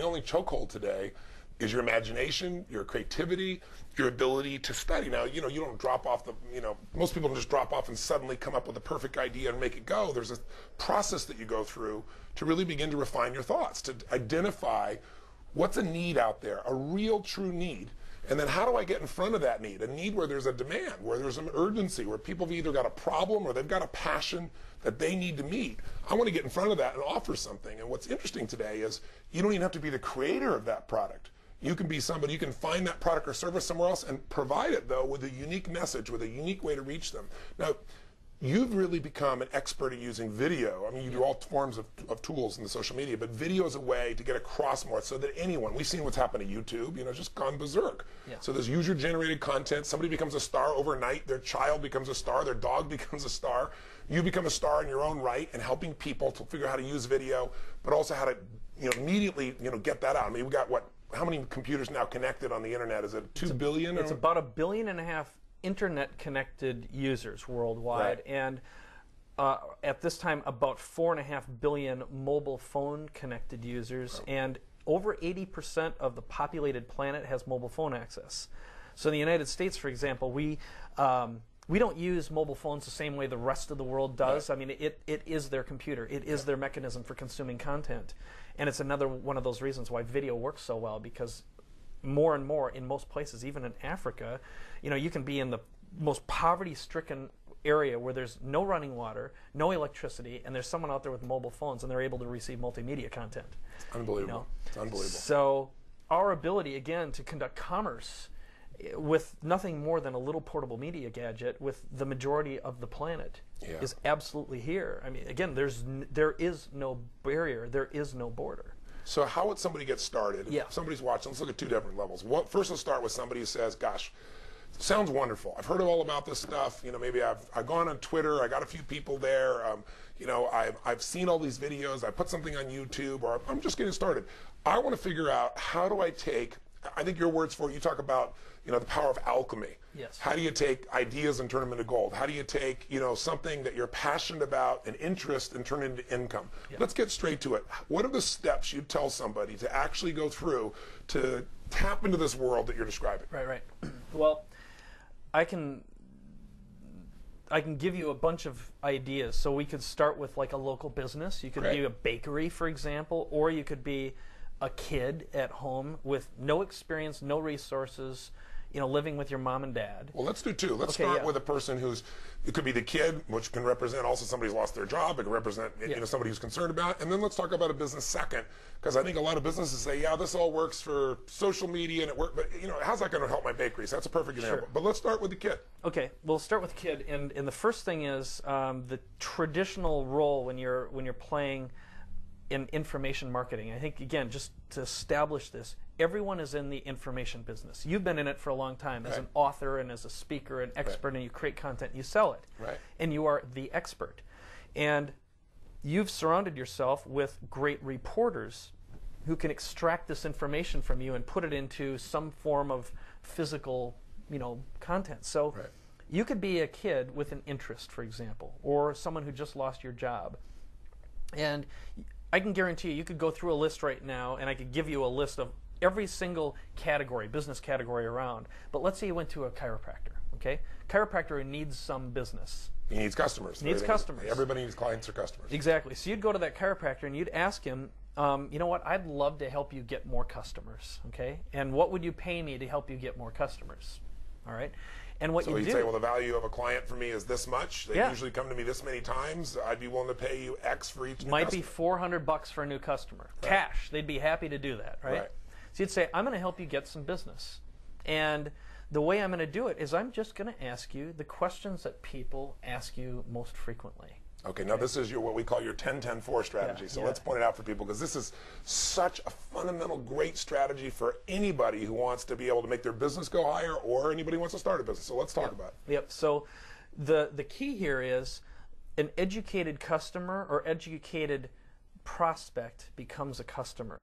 The only chokehold today is your imagination, your creativity, your ability to study. Now, you don't drop off most people don't just drop off and suddenly come up with a perfect idea and make it go. There's a process that you go through to really begin to refine your thoughts, to identify what's a need out there, a real true need. And then how do I get in front of that need? A need where there's a demand, where there's an urgency, where people have either got a problem or they've got a passion that they need to meet. I want to get in front of that and offer something. And what's interesting today is you don't even have to be the creator of that product. You can be somebody, you can find that product or service somewhere else and provide it, though, with a unique message, with a unique way to reach them. Now, you've really become an expert at using video. I mean, you do all forms of tools in the social media, but video is a way to get across more so that anyone, we've seen what's happened to YouTube, just gone berserk. Yeah. So there's user-generated content. Somebody becomes a star overnight. Their child becomes a star. Their dog becomes a star. You become a star in your own right and helping people to figure out how to use video, but also how to immediately get that out. I mean, we've got how many computers now connected on the internet? Is it 2 billion? It's about 1.5 billion internet-connected users worldwide, right. And at this time, about 4.5 billion mobile phone-connected users, oh. And over 80% of the populated planet has mobile phone access. So in the United States, for example, we don't use mobile phones the same way the rest of the world does. Right. I mean, it is their computer. It is their mechanism for consuming content. And it's another one of those reasons why video works so well, because more and more in most places, even in Africa, you can be in the most poverty-stricken area where there's no running water, no electricity, and there's someone out there with mobile phones, and they're able to receive multimedia content. It's unbelievable. It's unbelievable. So our ability, again, to conduct commerce with nothing more than a little portable media gadget with the majority of the planet is absolutely here. I mean, again, there is no barrier, there is no border. So how would somebody get started? Yeah. If somebody's watching, let's look at two different levels. First, let's start with somebody who says, gosh, sounds wonderful. I've heard all about this stuff. Maybe I've gone on Twitter. I got a few people there. I've seen all these videos. I put something on YouTube, or I'm just getting started. I want to figure out, how do I take, I think your words for it, you talk about the power of alchemy. Yes. How do you take ideas and turn them into gold? How do you take something that you're passionate about, an interest, and turn it into income? Yep. Let's get straight to it. What are the steps you'd tell somebody to actually go through to tap into this world that you're describing? Right. Well, I can give you a bunch of ideas. So we could start with like a local business. You could be a bakery, for example, or you could be a kid at home with no experience, no resources, living with your mom and dad. Well, let's do two. Let's start with a person it could be the kid, which can represent also somebody who's lost their job. It can represent somebody who's concerned about. And then let's talk about a business second, because I think a lot of businesses say, yeah, this all works for social media and it works, but how's that going to help my bakery? So that's a perfect example. Sure. But let's start with the kid. Okay, we'll start with the kid. And the first thing is the traditional role when you're playing in information marketing. I think, again, just to establish this, everyone is in the information business. You've been in it for a long time as an author and as a speaker and expert, and you create content and you sell it. Right. And you are the expert. And you've surrounded yourself with great reporters who can extract this information from you and put it into some form of physical, content. So you could be a kid with an interest, for example, or someone who just lost your job. And I can guarantee you could go through a list right now, and I could give you a list of every single category, business category around. But let's say you went to a chiropractor, okay? Chiropractor needs some business. He needs customers. Everybody needs clients or customers. Exactly. So you'd go to that chiropractor and you'd ask him, you know what, I'd love to help you get more customers, okay? And what would you pay me to help you get more customers, all right? And what so you'd say, well, the value of a client for me is this much. They usually come to me this many times. I'd be willing to pay you X for each new Might customer. be $400 for a new customer. Cash. They'd be happy to do that, right? So you'd say, I'm going to help you get some business. And the way I'm going to do it is I'm just going to ask you the questions that people ask you most frequently. Okay, now this is what we call your 10-10-4 strategy. So let's point it out for people, because this is such a fundamental, great strategy for anybody who wants to be able to make their business go higher, or anybody who wants to start a business. So let's talk about it. Yep. So the key here is an educated customer or educated prospect becomes a customer.